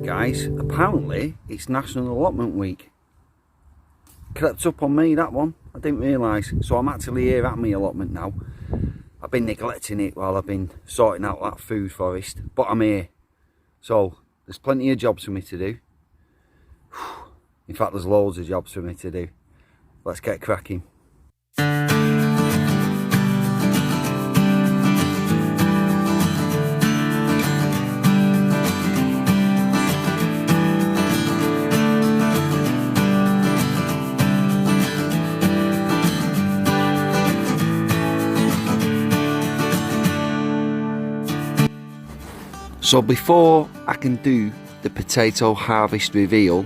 guys, apparently it's National Allotment Week. Crept up on me, that one. I didn't realise. So I'm actually here at my allotment now. I've been neglecting it while I've been sorting out that food forest, but I'm here. So there's plenty of jobs for me to do. In fact, there's loads of jobs for me to do. Let's get cracking. So before I can do the potato harvest reveal,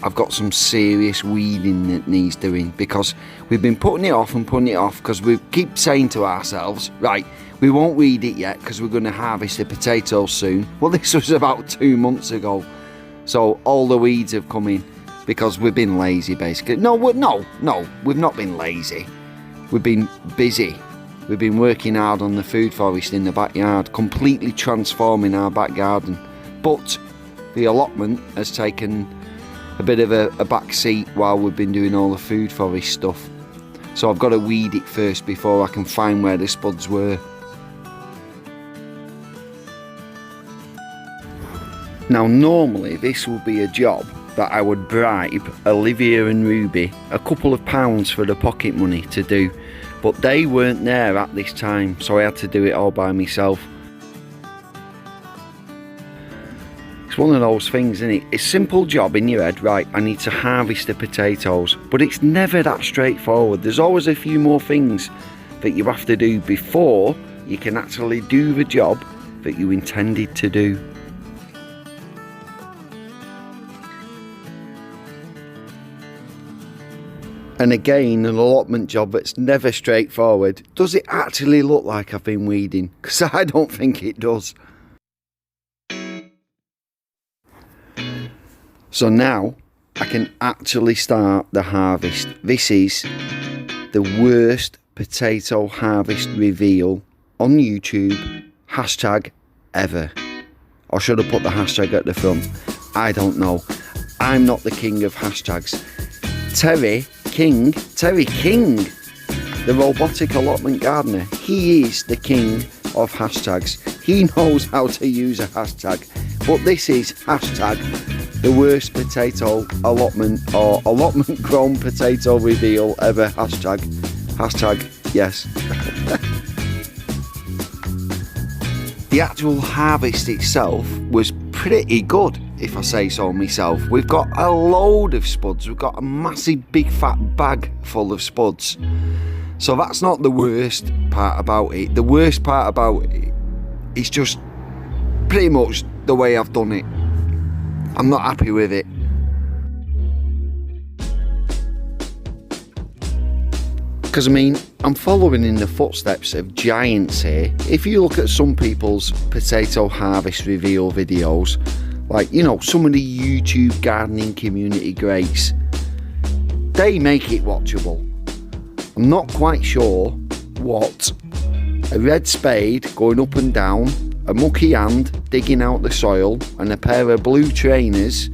I've got some serious weeding that needs doing, because we've been putting it off because we keep saying to ourselves, right, we won't weed it yet because we're going to harvest the potatoes soon. Well, this was about 2 months ago. So all the weeds have come in because we've been lazy, basically. No, we've not been lazy. We've been busy. We've been working hard on the food forest in the backyard, completely transforming our back garden. But the allotment has taken a bit of a back seat while we've been doing all the food forest stuff. So I've got to weed it first before I can find where the spuds were. Now normally this would be a job that I would bribe Olivia and Ruby a couple of pounds for the pocket money to do. But they weren't there at this time, so I had to do it all by myself. It's one of those things, isn't it? It's a simple job in your head, right, I need to harvest the potatoes, but it's never that straightforward. There's always a few more things that you have to do before you can actually do the job that you intended to do. And again, an allotment job that's never straightforward. Does it actually look like I've been weeding? Because I don't think it does. So now I can actually start the harvest. This is the worst potato harvest reveal on YouTube hashtag ever. Or should I put the hashtag at the front? I don't know. I'm not the king of hashtags. Terry King, the robotic allotment gardener, he is the king of hashtags. He knows how to use a hashtag. But this is hashtag the worst potato allotment or allotment grown potato reveal ever. Hashtag yes. The actual harvest itself was pretty good, if I say so myself. We've got a load of spuds. We've got a massive big fat bag full of spuds. So that's not the worst part about it. The worst part about it is just pretty much the way I've done it. I'm not happy with it. Because I mean, I'm following in the footsteps of giants here. If you look at some people's potato harvest reveal videos, like, you know, some of the YouTube gardening community greats, they make it watchable. I'm not quite sure what a red spade going up and down, a mucky hand digging out the soil, and a pair of blue trainers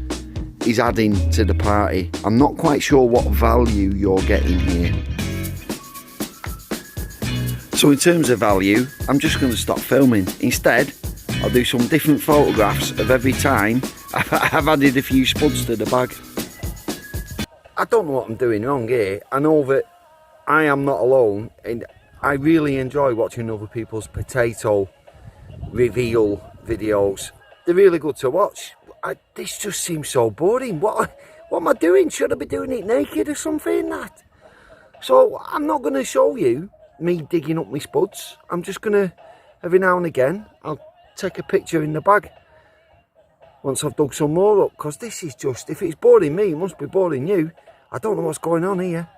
is adding to the party. I'm not quite sure what value you're getting here. So in terms of value, I'm just going to stop filming. Instead, I'll do some different photographs of every time I've added a few spuds to the bag. I don't know what I'm doing wrong here. I know that I am not alone, and I really enjoy watching other people's potato reveal videos. They're really good to watch. This just seems so boring. What am I doing? Should I be doing it naked or something like that? So I'm not going to show you me digging up my spuds. I'm just going to, every now and again, I'll take a picture in the bag once I've dug some more up, because this is just, if it's boring me, it must be boring you. I don't know what's going on here.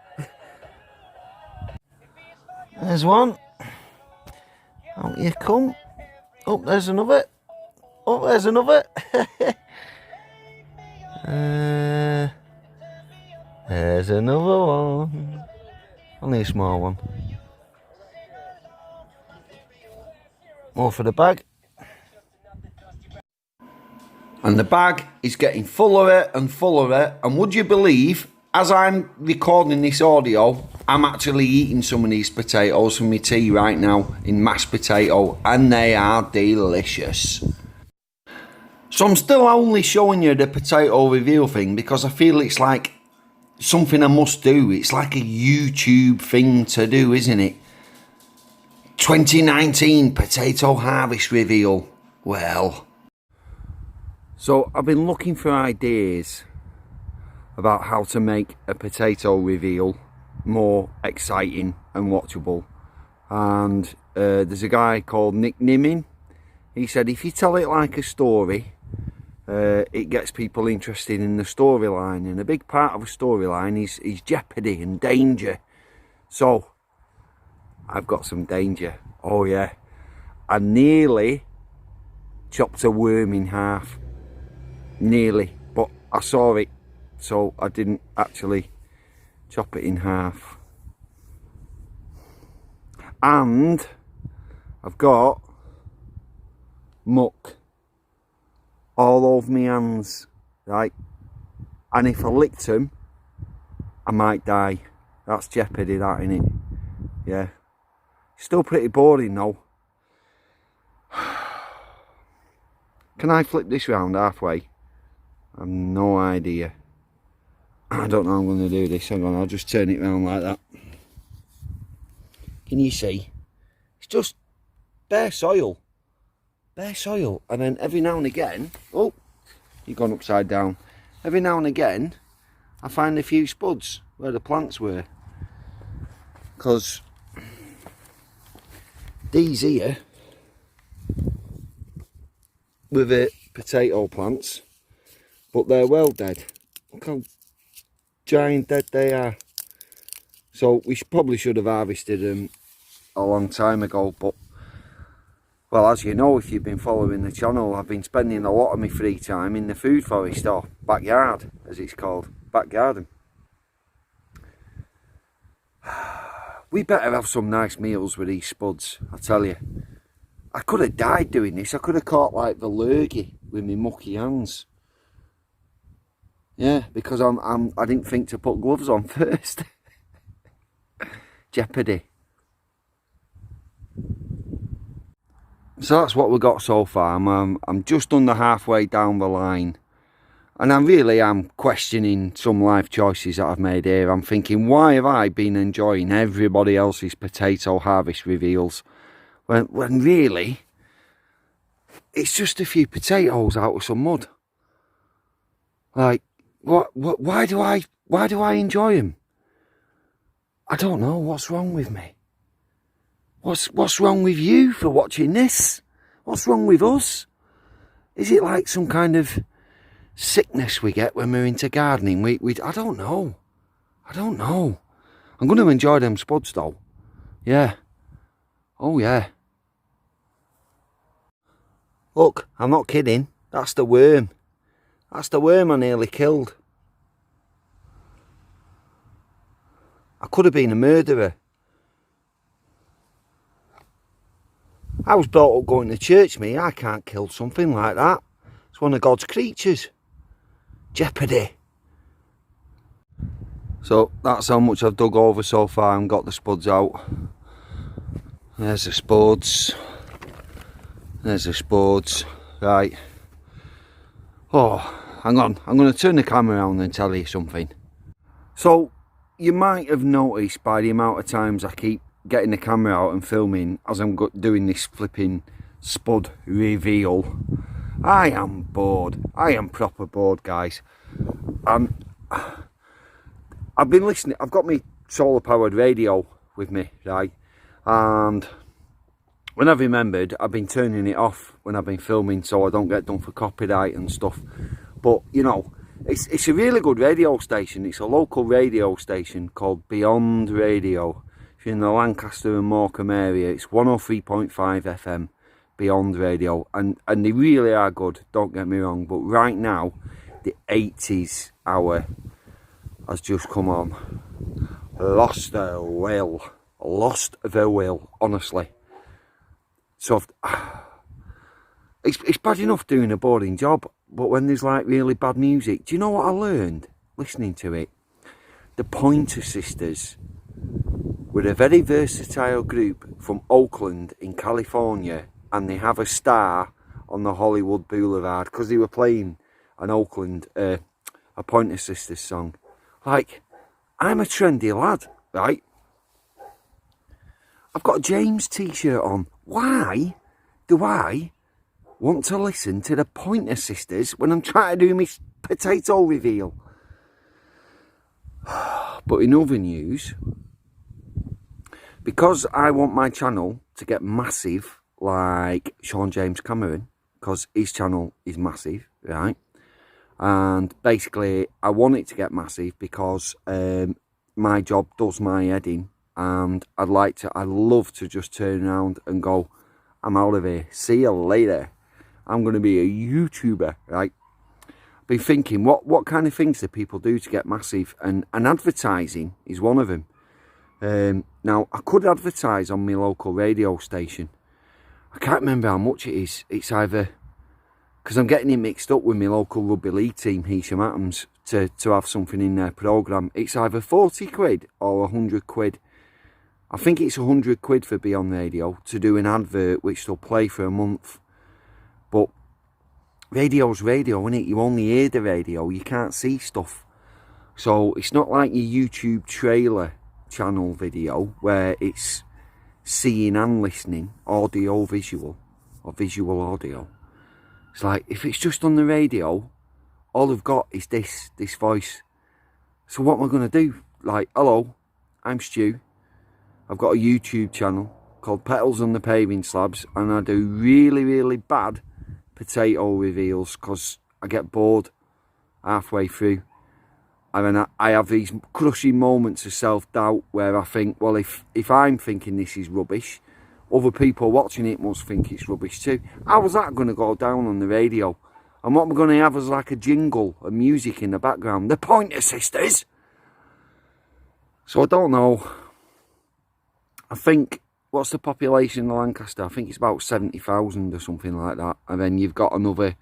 There's one. Out you come. Oh, there's another. Oh, there's another. There's another one. Only a small one. More for the bag. And And the bag is getting fuller and fuller, and would you believe, as I'm recording this audio, I'm actually eating some of these potatoes from my tea right now in mashed potato, and they are delicious. So I'm still only showing you the potato reveal thing because I feel it's like something I must do. It's like a YouTube thing to do, isn't it? 2019 potato harvest reveal. Well, so I've been looking for ideas about how to make a potato reveal more exciting and watchable, and there's a guy called Nick Nimmin. He said if you tell it like a story, it gets people interested in the storyline, and a big part of a storyline is jeopardy and danger. So I've got some danger. Oh yeah, I nearly chopped a worm in half, nearly, but I saw it, so I didn't actually chop it in half. And I've got muck all over my hands, right? And if I licked them, I might die. That's jeopardy, that, innit? Yeah. Still pretty boring though. Can I flip this round halfway? I've no idea. I don't know how I'm going to do this. Hang on, I'll just turn it round like that. Can you see? It's just bare soil. Bare soil. And then every now and again... Oh, you've gone upside down. Every now and again, I find a few spuds where the plants were. Because these here were the potato plants, but they're well dead. Look how giant dead they are. So we probably should have harvested them a long time ago, but well, as you know, if you've been following the channel, I've been spending a lot of my free time in the food forest, or backyard as it's called, back garden. We better have some nice meals with these spuds, I tell you. I could have died doing this. I could have caught like the lurgy with my mucky hands. Yeah, because I didn't think to put gloves on first. Jeopardy. So that's what we got so far. I'm just under halfway down the line, and I really am questioning some life choices that I've made here. I'm thinking, why have I been enjoying everybody else's potato harvest reveals when really it's just a few potatoes out of some mud? Like, why do I enjoy them? I don't know. What's wrong with me? What's wrong with you for watching this? What's wrong with us? Is it like some kind of sickness we get when we're into gardening? I don't know. I don't know. I'm going to enjoy them spuds though. Yeah. Oh yeah. Look, I'm not kidding. That's the worm. That's the worm I nearly killed. I could have been a murderer. I was brought up going to church, me. I can't kill something like that. It's one of God's creatures. Jeopardy. So that's how much I've dug over so far and got the spuds out. There's the spuds. There's the spuds. Right. Oh, hang on. I'm going to turn the camera around and tell you something. So, you might have noticed by the amount of times I keep getting the camera out and filming as I'm doing this flipping spud reveal. I am bored. I am proper bored, guys. I've been listening. I've got my solar powered radio with me, right? And when I've remembered, I've been turning it off when I've been filming so I don't get done for copyright and stuff. But you know, it's a really good radio station. It's a local radio station called Beyond Radio. If you're in the Lancaster and Morecambe area, it's 103.5 FM, Beyond Radio, and they really are good, don't get me wrong. But right now, the 80s hour has just come on. Lost the will, honestly. So it's bad enough doing a boring job, But when there's like really bad music, do you know what I learned listening to it? The Pointer Sisters were a very versatile group from Oakland in California, and they have a star on the Hollywood Boulevard because they were playing an Oakland, a Pointer Sisters song. Like, I'm a trendy lad, right? I've got a James t-shirt on. Why do I want to listen to the Pointer Sisters when I'm trying to do my potato reveal? But in other news, because I want my channel to get massive like Sean James Cameron, because his channel is massive, right? And basically I want it to get massive because my job does my heading, and I'd love to just turn around and go, I'm out of here, see you later, I'm going to be a YouTuber, right? I've been thinking, what kind of things do people do to get massive? And advertising is one of them. Now, I could advertise on my local radio station. I can't remember how much it is. It's either, because I'm getting it mixed up with my local rugby league team, Hesham Atoms, to have something in their programme. It's either 40 quid or 100 quid. I think it's 100 quid for Beyond Radio to do an advert which they'll play for a month. But radio's radio, innit? You only hear the radio, you can't see stuff. So it's not like your YouTube trailer channel video where it's seeing and listening, audio visual, or visual audio. It's like, if it's just on the radio, all I've got is this voice. So what am I going to do? Like, hello, I'm Stu. I've got a YouTube channel called Petals and the Paving Slabs, and I do really, really bad potato reveals because I get bored halfway through. And then I have these crushing moments of self-doubt where I think, well, if I'm thinking this is rubbish, other people watching it must think it's rubbish too. How was that going to go down on the radio? And what am I going to have as like a jingle, a music in the background? The Pointer Sisters! So I don't know. I think, what's the population of Lancaster? I think it's about 70,000 or something like that. And then you've got another,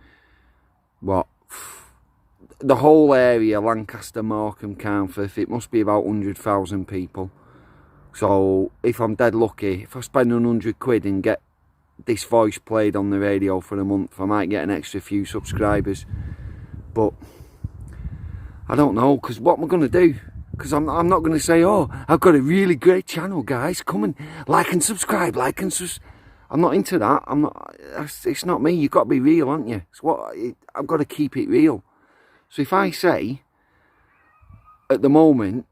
what, the whole area, Lancaster, Morecambe, Carnforth, it must be about 100,000 people. So if I'm dead lucky, if I spend 100 quid and get this voice played on the radio for a month, I might get an extra few subscribers. But I don't know, because what am I going to do? Because I'm not going to say, oh, I've got a really great channel, guys, come and like and subscribe, I'm not into that. It's not me. You've got to be real, aren't you? I've got to keep it real. So if I say, at the moment,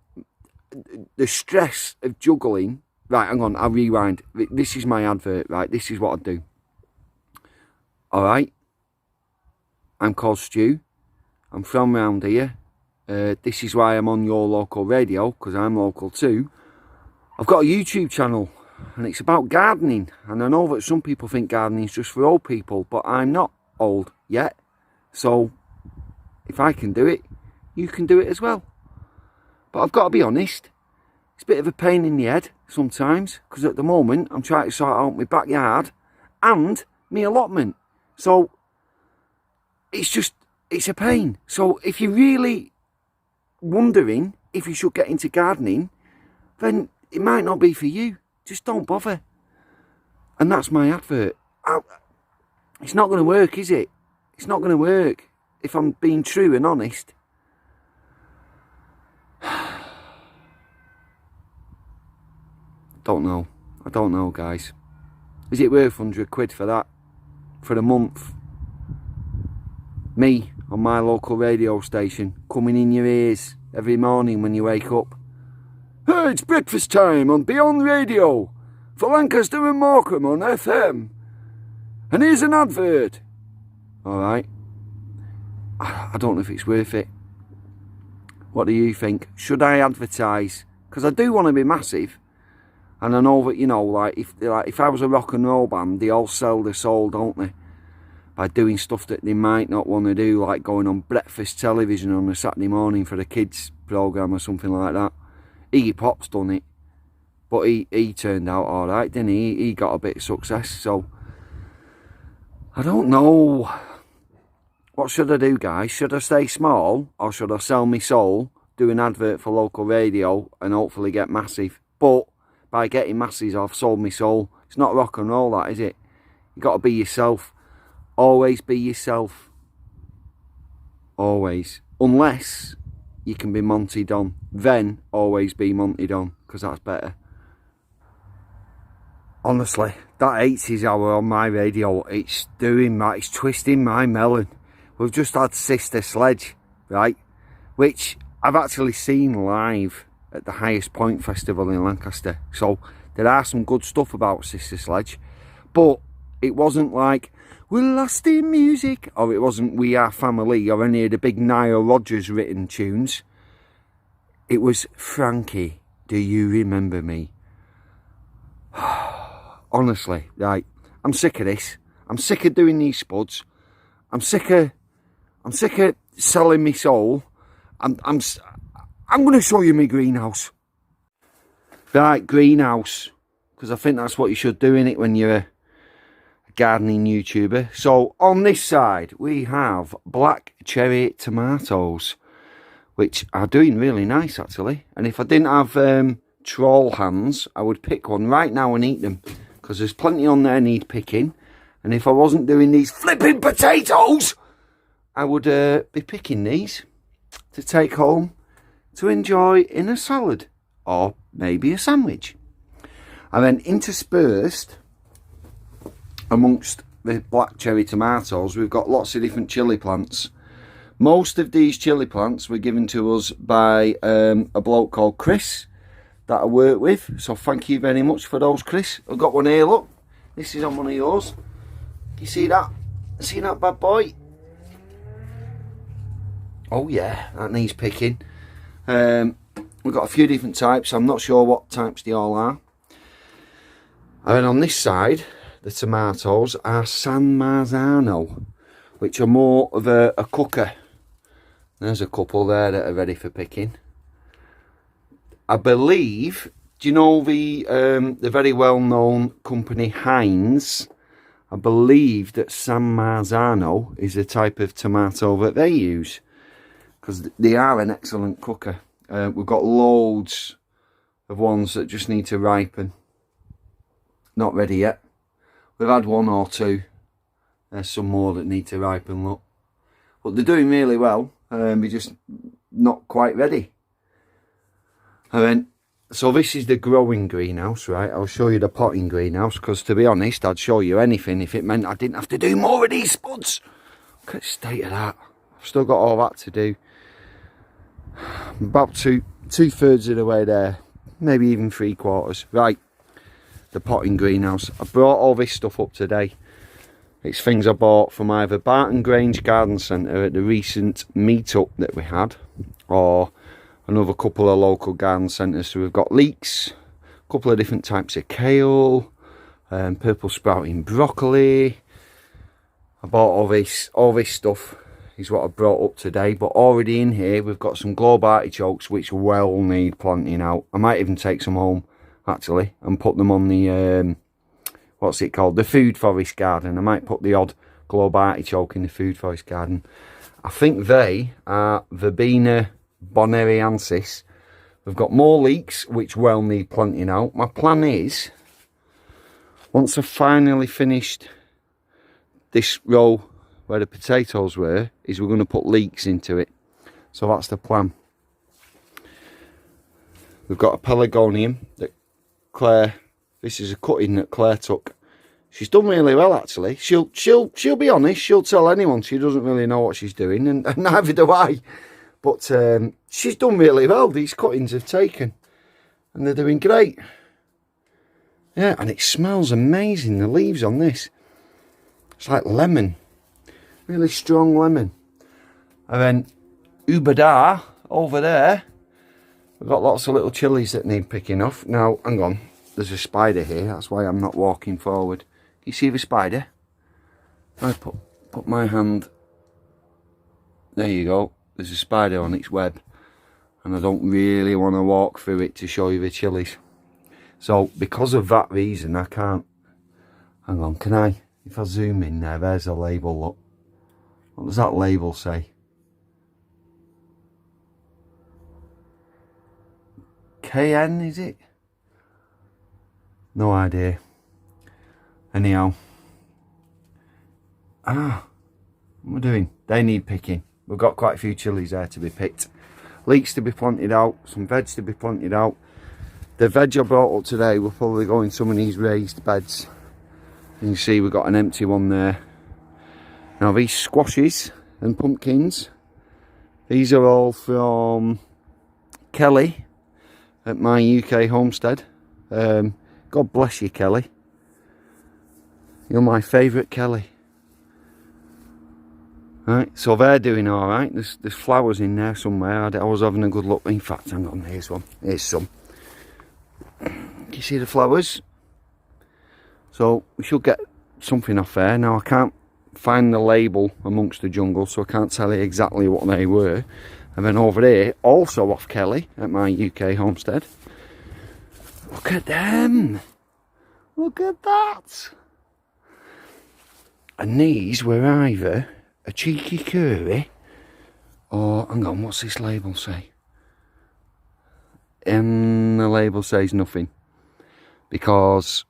the stress of juggling, right, hang on, I'll rewind. This is my advert, right? This is what I do. All right. I'm called Stu. I'm from round here. This is why I'm on your local radio, because I'm local too. I've got a YouTube channel, and it's about gardening. And I know that some people think gardening is just for old people, but I'm not old yet. So if I can do it, you can do it as well. But I've got to be honest, it's a bit of a pain in the head sometimes, because at the moment I'm trying to sort out my backyard and my allotment. So it's a pain. So if you're really wondering if you should get into gardening, then it might not be for you. Just don't bother. And that's my advert. It's not going to work, is it? It's not going to work if I'm being true and honest. I don't know, guys. Is it worth 100 quid for that? For a month? Me, on my local radio station, coming in your ears every morning when you wake up. Hey, it's breakfast time on Beyond Radio for Lancaster and Morecambe on FM. And here's an advert. Alright. I don't know if it's worth it. What do you think? Should I advertise? Because I do want to be massive. And I know that, you know, like if I was a rock and roll band, they all sell their soul, don't they? By doing stuff that they might not want to do, like going on breakfast television on a Saturday morning for a kids programme or something like that. Iggy Pop's done it. But he turned out alright, didn't he? He got a bit of success, so I don't know. What should I do, guys? Should I stay small or should I sell my soul, do an advert for local radio and hopefully get massive? But by getting masses, I've sold my soul. It's not rock and roll, that, is it? You got to be yourself. Always be yourself. Always. Unless you can be Monty Don. Then always be Monty Don, because that's better. Honestly, that 80s hour on my radio, it's doing my, it's twisting my melon. We've just had Sister Sledge, right? Which I've actually seen live at the Highest Point Festival in Lancaster. So there are some good stuff about Sister Sledge. But it wasn't like, we're lost in music, or it wasn't We Are Family, or any of the big Nile Rodgers written tunes. It was Frankie, Do You Remember Me? Honestly, right, I'm sick of this. I'm sick of doing these spuds. I'm sick of selling my soul. I'm going to show you my greenhouse. Right, greenhouse, because I think that's what you should do in it when you're a gardening YouTuber. So on this side we have black cherry tomatoes, which are doing really nice actually. And if I didn't have troll hands, I would pick one right now and eat them, because there's plenty on there need picking. And if I wasn't doing these flipping potatoes, I would be picking these to take home to enjoy in a salad or maybe a sandwich. And then interspersed amongst the black cherry tomatoes, we've got lots of different chilli plants. Most of these chilli plants were given to us by a bloke called Chris that I work with. So thank you very much for those, Chris. I've got one here, look. This is on one of yours. You see that? See that bad boy? Oh yeah, that needs picking. We've got a few different types. I'm not sure what types they all are. And then on this side, the tomatoes are San Marzano, which are more of a cooker. There's a couple there that are ready for picking. I believe, do you know the very well-known company Heinz? I believe that San Marzano is a type of tomato that they use, because they are an excellent cooker. We've got loads of ones that just need to ripen. Not ready yet. We've had one or two. There's some more that need to ripen, look. But they're doing really well. They're just not quite ready. And then, so this is the growing greenhouse, right? I'll show you the potting greenhouse, because to be honest, I'd show you anything if it meant I didn't have to do more of these spuds. Look at the state of that. I've still got all that to do. I'm about two-thirds of the way there, maybe even 3/4. Right, the potting greenhouse. I brought all this stuff up today. It's things I bought from either Barton Grange Garden Centre at the recent meet-up that we had, or another couple of local garden centres. So we've got leeks, a couple of different types of kale, purple sprouting broccoli. I bought all this stuff is what I brought up today. But already in here we've got some globe artichokes which well need planting out. I might even take some home actually and put them on the what's it called, the food forest garden. I might put the odd globe artichoke in the food forest garden. I think they are Verbena bonariensis. We've got more leeks which well need planting out. My plan is, once I've finally finished this row where the potatoes were, is we're going to put leeks into it. So that's the plan. We've got a pelargonium that Claire, this is a cutting that Claire took. She's done really well actually. She'll be honest, she'll tell anyone she doesn't really know what she's doing, and neither do I. But she's done really well. These cuttings have taken, and they're doing great. Yeah, and it smells amazing, the leaves on this. It's like lemon. Really strong lemon. And then Ubadar over there. We've got lots of little chilies that need picking off. Now, hang on. There's a spider here. That's why I'm not walking forward. You see the spider? I put my hand. There you go. There's a spider on its web. And I don't really want to walk through it to show you the chilies. So, because of that reason, I can't. Hang on, can I? If I zoom in there, there's a label, look. What does that label say? KN, is it? No idea. Anyhow. What am I doing? They need picking. We've got quite a few chilies there to be picked. Leeks to be planted out. Some veg to be planted out. The veg I brought up today will probably go in some of these raised beds. You can see we've got an empty one there. Now these squashes and pumpkins, these are all from Kelly at my UK homestead. God bless you, Kelly. You're my favourite Kelly. Right, so they're doing alright. There's flowers in there somewhere. I was having a good look. In fact, hang on, here's one. Here's some. Can you see the flowers? So we should get something off there. Now I can't find the label amongst the jungle, so I can't tell you exactly what they were. And then over there, also off Kelly at my UK homestead. Look at them! Look at that! And these were either a cheeky curry or, hang on, what's this label say? The label says nothing, because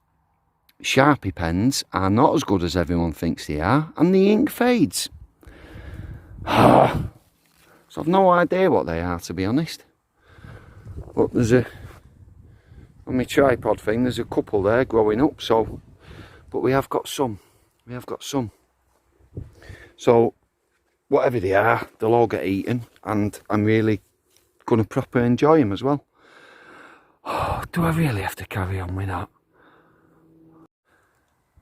Sharpie pens are not as good as everyone thinks they are, and the ink fades. So I've no idea what they are, to be honest. But there's on my tripod thing, there's a couple there growing up, so, but we have got some. We have got some. So whatever they are, they'll all get eaten, and I'm really going to proper enjoy them as well. Do I really have to carry on with that?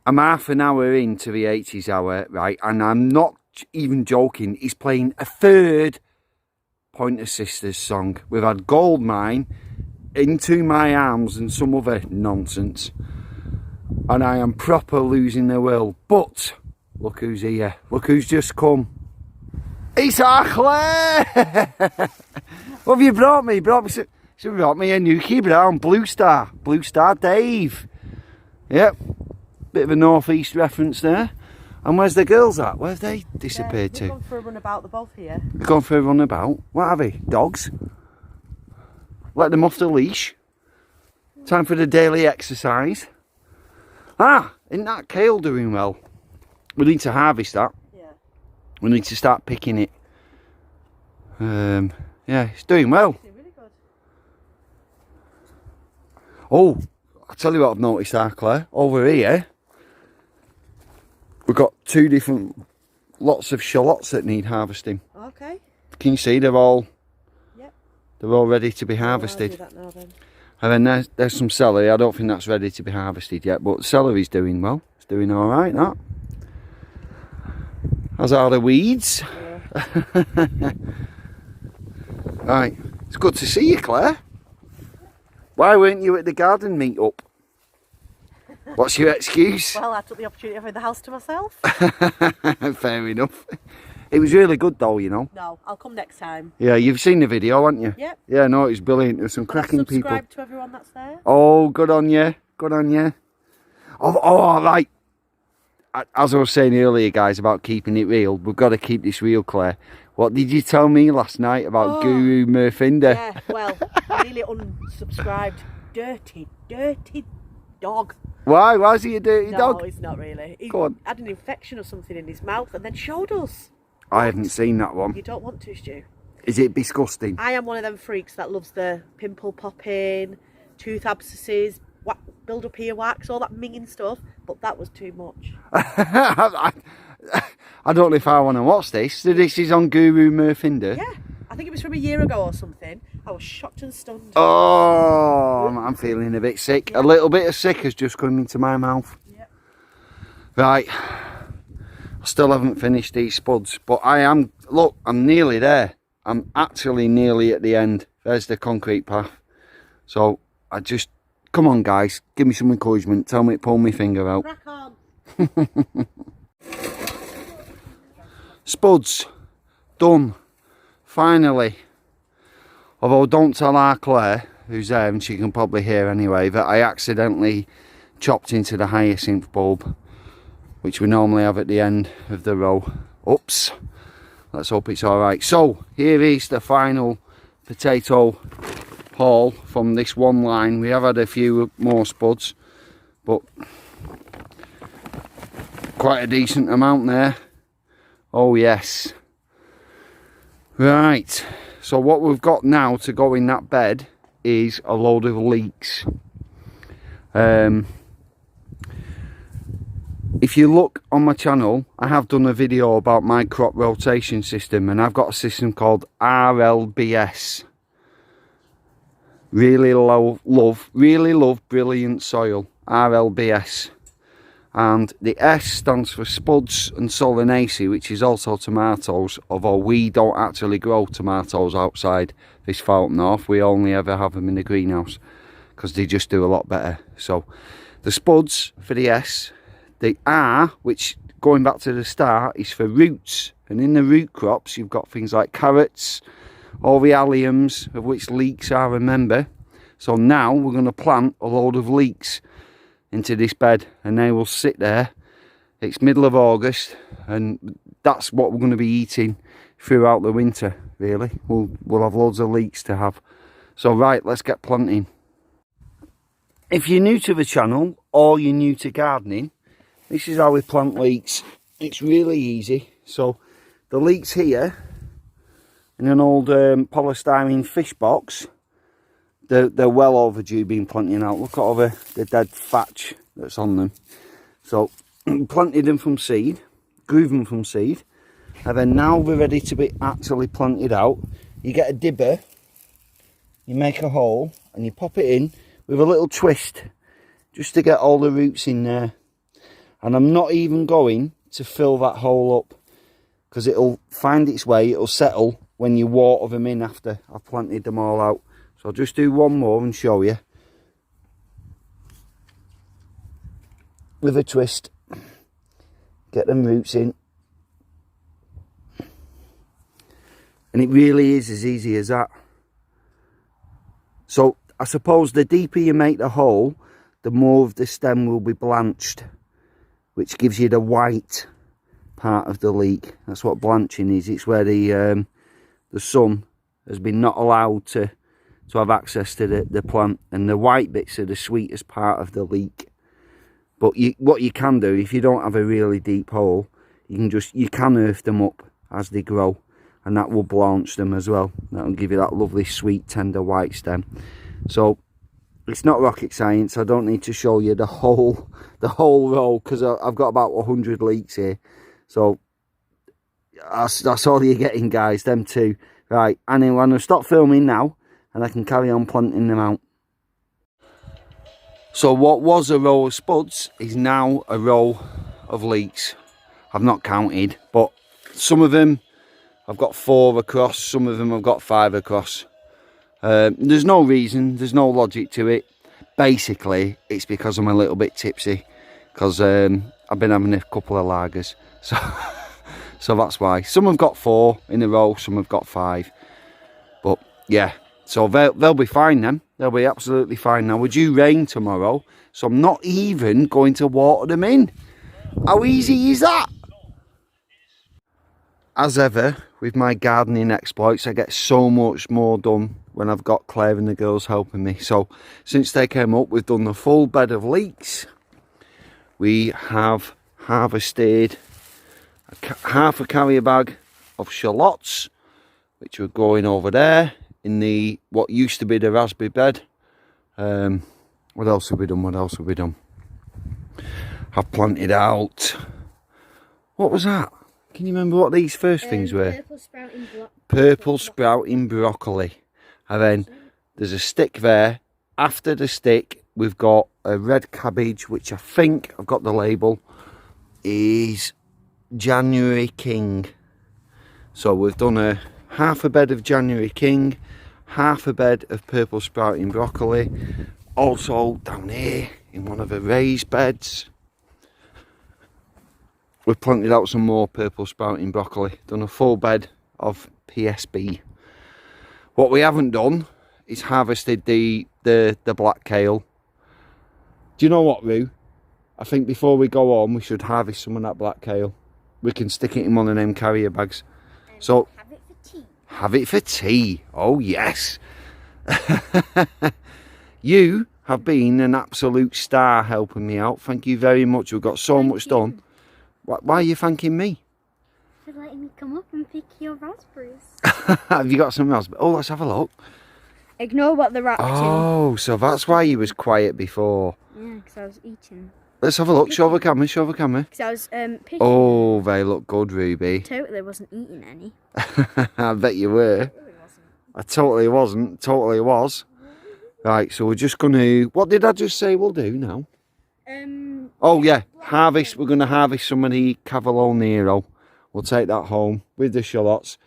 I'm half an hour into the 80s hour, right, and I'm not even joking. He's playing a third Pointer Sisters song. We've had Goldmine, Into My Arms, and some other nonsense, and I am proper losing the will. But look who's here. Look who's just come. It's our Claire! What have you brought me? You brought me a Nuki Brown Blue Star Dave. Yep, bit of a northeast reference there. And where's the girls at? Where have they disappeared to? They've gone for a runabout, they're both here. They've gone for a runabout? What are they? Dogs? Let them off the leash. Time for the daily exercise. Isn't that kale doing well? We need to harvest that. Yeah. We need to start picking it. Yeah, it's doing well. It's really good. Oh, I'll tell you what I've noticed there, Claire. Over here, we've got two different lots of shallots that need harvesting. Okay. Can you see they're all? Yep. They're all ready to be harvested. I'll do that now then. And then there's some celery. I don't think that's ready to be harvested yet, but celery's doing well. It's doing all right, that. As are the weeds. Yeah. Right, it's good to see you, Claire. Why weren't you at the garden meet-up? What's your excuse? Well, I took the opportunity of having the house to myself. Fair enough. It was really good though, you know. No, I'll come next time. Yeah, you've seen the video, haven't you? Yep. Yeah, no, it was brilliant. There's some cracking people. Subscribe to everyone that's there. Oh, good on you. Good on you. Oh, right. As I was saying earlier, guys, about keeping it real, we've got to keep this real, Claire. What did you tell me last night about Guru Murfinder? Yeah, well, I nearly unsubscribed. Dirty dog. Why? Why is he a dirty dog? No, he's not really. He Go on. had an infection or something in his mouth and then showed us. I haven't seen that one. You don't want to, Stu. Is it disgusting? I am one of them freaks that loves the pimple popping, tooth abscesses, build up earwax, all that minging stuff, but that was too much. I don't know if I want to watch this. So this is on Guru Murfinder? Yeah, I think it was from a year ago or something. I was shocked and stunned. Oh, I'm feeling a bit sick. Yeah. A little bit of sick has just come into my mouth. Yeah. Right. I still haven't finished these spuds, but I am, look, I'm nearly there. I'm actually nearly at the end. There's the concrete path. So I just, come on guys, give me some encouragement. Tell me to pull my finger out. Crack on. Spuds, done, finally. Although don't tell our Claire, who's there, and she can probably hear anyway, that I accidentally chopped into the hyacinth bulb, which we normally have at the end of the row. Oops, let's hope it's all right. So here is the final potato haul from this one line. We have had a few more spuds, but quite a decent amount there. Oh yes. Right, so what we've got now to go in that bed is a load of leeks. If you look on my channel, I have done a video about my crop rotation system, and I've got a system called RLBS. Really love brilliant soil, RLBS. And the S stands for spuds and solanaceae, which is also tomatoes, although we don't actually grow tomatoes outside this far up north. We only ever have them in the greenhouse because they just do a lot better. So the spuds for the S, the R, which going back to the start, is for roots. And in the root crops you've got things like carrots, all the alliums, of which leeks are a member. So now we're going to plant a load of leeks into this bed, and they will sit there. It's middle of August, and that's what we're going to be eating throughout the winter, really. We'll have loads of leeks to have. So right, let's get planting. If you're new to the channel or you're new to gardening, this is how we plant leeks. It's really easy. So the leeks here in an old polystyrene fish box, they're well overdue being planting out. Look at all the dead thatch that's on them. So planted them from seed, grew them from seed, and then now we're ready to be actually planted out. You get a dibber, you make a hole, and you pop it in with a little twist just to get all the roots in there. And I'm not even going to fill that hole up, because it'll find its way, it'll settle when you water them in after I've planted them all out. So I'll just do one more and show you. With a twist, get them roots in. And it really is as easy as that. So I suppose the deeper you make the hole, the more of the stem will be blanched, which gives you the white part of the leek. That's what blanching is. It's where the sun has been not allowed to have access to the plant, and the white bits are the sweetest part of the leek. But what you can do, if you don't have a really deep hole, you can earth them up as they grow, and that will blanch them as well. That will give you that lovely sweet tender white stem. So it's not rocket science. I don't need to show you the whole row, because I've got about 100 leeks here. So that's all you're getting, guys, them two. Right, and I'm going to stop filming now, and I can carry on planting them out. So what was a row of spuds is now a row of leeks. I've not counted, but some of them I've got 4 across, some of them I've got 5 across. There's no reason, there's no logic to it. Basically, it's because I'm a little bit tipsy, because I've been having a couple of lagers. So that's why. Some have got 4 in a row, some have got 5. But yeah, so they'll be fine then. They'll be absolutely fine. Now we're due rain tomorrow, so I'm not even going to water them in. How easy is that? As ever, with my gardening exploits, I get so much more done when I've got Claire and the girls helping me. So since they came up, we've done the full bed of leeks. We have harvested half a carrier bag of shallots, which are growing over there in the what used to be the raspberry bed. What else have we done? I've planted out, what was that? Can you remember what these first things were? Purple sprouting broccoli. And then there's a stick there. After the stick, we've got a red cabbage, which I think, I've got the label, is January King. So we've done half a bed of January King, half a bed of purple sprouting broccoli. Also down here in one of the raised beds, we've planted out some more purple sprouting broccoli. Done a full bed of PSB. What we haven't done is harvested the black kale. Do you know what, Roo? I think before we go on, we should harvest some of that black kale. We can stick it in one of them carrier bags. So have it for tea. have it for tea. Oh yes. You have been an absolute star helping me out. Thank you very much. We've got so much done. Why are you thanking me? For letting me come up and pick your raspberries. Have you got some raspberries? Oh, let's have a look. Ignore what the wrapped Oh, so that's why you was quiet before. Yeah, because I was eating. Let's have a look. Show the camera. Show the camera. Because I was picking. Oh, they look good, Ruby. Totally wasn't eating any. I bet you were. I totally wasn't. Totally was. Right, so we're just going to... What did I just say we'll do now? Oh, yeah. Harvest. We're going to harvest some of the Cavolo Nero. We'll take that home with the shallots.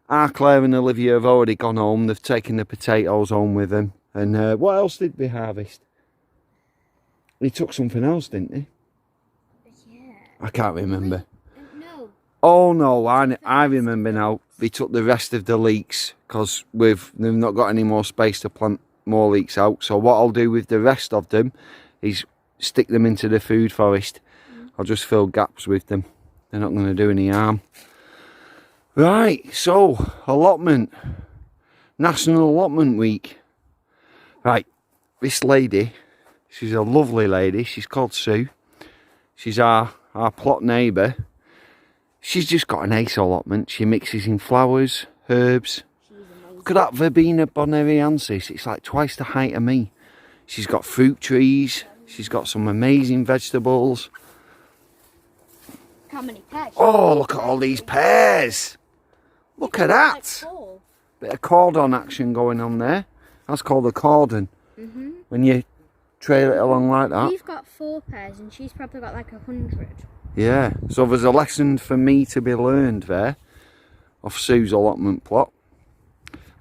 Claire and Olivia have already gone home. They've taken the potatoes home with them. And what else did we harvest? He took something else, didn't he? Yeah. I can't remember. No. Oh no, I remember now. They took the rest of the leeks because they've not got any more space to plant more leeks out. So what I'll do with the rest of them is stick them into the food forest. I'll just fill gaps with them. They're not going to do any harm. Right, so allotment. National Allotment Week. Right, this lady, she's a lovely lady. She's called Sue. She's our plot neighbour. She's just got an ace allotment. She mixes in flowers, herbs. Look at that verbena bonariensis. It's like twice the height of me. She's got fruit trees. She's got some amazing vegetables. How many pears? Oh, look at all these pears. Look at that. Bit of cordon action going on there. That's called a cordon. When you trail it along like that. We've got 4 pairs and she's probably got like 100. Yeah, so there's a lesson for me to be learned there off Sue's allotment plot.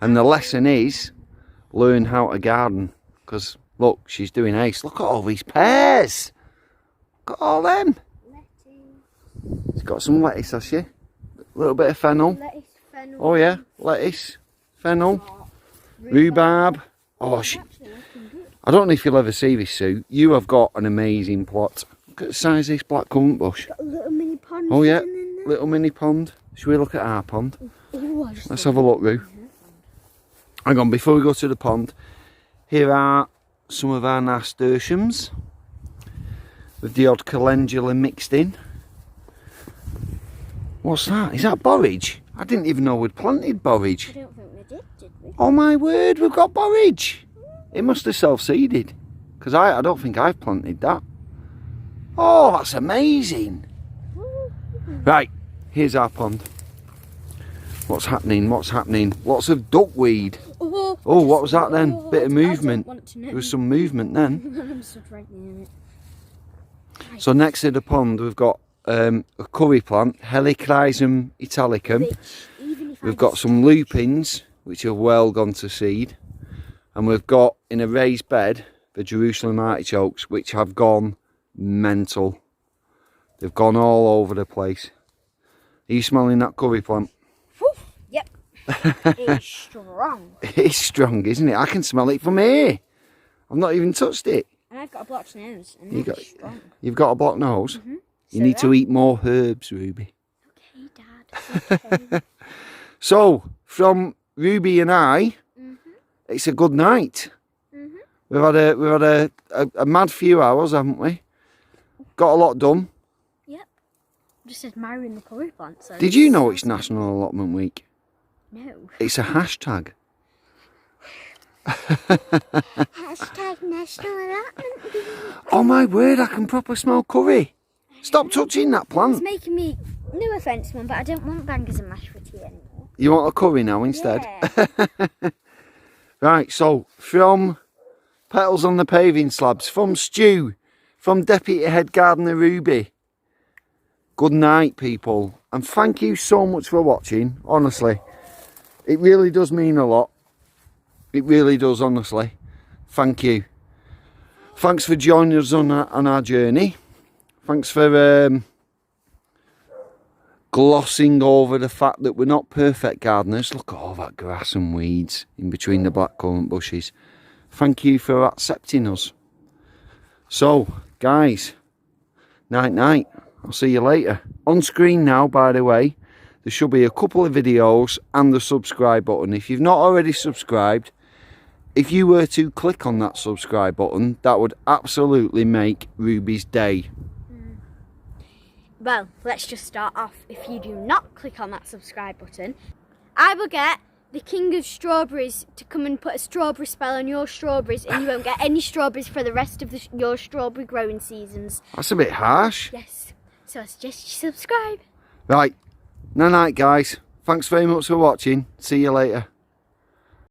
And the lesson is learn how to garden. Because look, she's doing ace. Look at all these pears. Look at all them. Lettuce. She's got some lettuce, has she? A little bit of fennel. Lettuce, fennel. Oh yeah, lettuce, fennel, rhubarb. Oh, I don't know if you'll ever see this, Sue. You have got an amazing plot. Look at the size of this black currant bush. Got a little mini pond. Oh yeah, in there. little mini pond. Should we look at our pond? Ooh, Let's have a look, Roo. Hang on, before we go to the pond, here are some of our nasturtiums with the odd calendula mixed in. What's that? Is that borage? I didn't even know we'd planted borage. I don't think we did we? Oh my word, we've got borage. It must have self-seeded, because I don't think I've planted that. Oh, that's amazing. Right, here's our pond. What's happening? What's happening? Lots of duckweed. Oh, what was that then? Bit of movement. There was some movement then. I'm stood right near it. So next to the pond, we've got a curry plant, Helichrysum italicum. We've got some lupins, which have well gone to seed. And we've got, in a raised bed, the Jerusalem artichokes, which have gone mental. They've gone all over the place. Are you smelling that curry plant? Yep. It's strong. It's strong, isn't it? I can smell it from here. I've not even touched it. And I've got a blocked nose. And that's strong. You've got a blocked nose? You So need to eat more herbs, Ruby. Okay, Dad. Okay. So, from Ruby and I, it's a good night. We've had a mad few hours, haven't we? Got a lot done. Yep. Just admiring the curry plant. So Did you know it's National Allotment Week? No. It's a hashtag. Hashtag National Allotment Week. Oh my word, I can proper smell curry. Stop touching that It's plant. making me, no offence, Mum, but I don't want bangers and mash for tea anymore. You want a curry now instead? Yeah. Right, so from Petals on the Paving Slabs, from Stu, from Deputy Head Gardener Ruby. Good night, people. And thank you so much for watching, honestly. It really does mean a lot. It really does, honestly. Thank you. Thanks for joining us on our journey. Thanks for glossing over the fact that we're not perfect gardeners. Look at all that grass and weeds in between the blackcurrant bushes. Thank you for accepting us. So, guys, night night. I'll see you later. On screen now, by the way, there should be a couple of videos and the subscribe button. If you've not already subscribed, if you were to click on that subscribe button, that would absolutely make Ruby's day. Well, let's just start off. If you do not click on that subscribe button, I will get the king of strawberries to come and put a strawberry spell on your strawberries, and you won't get any strawberries for the rest of your strawberry growing seasons. That's a bit harsh. Yes, so I suggest you subscribe. Right, night night guys. Thanks very much for watching. See you later.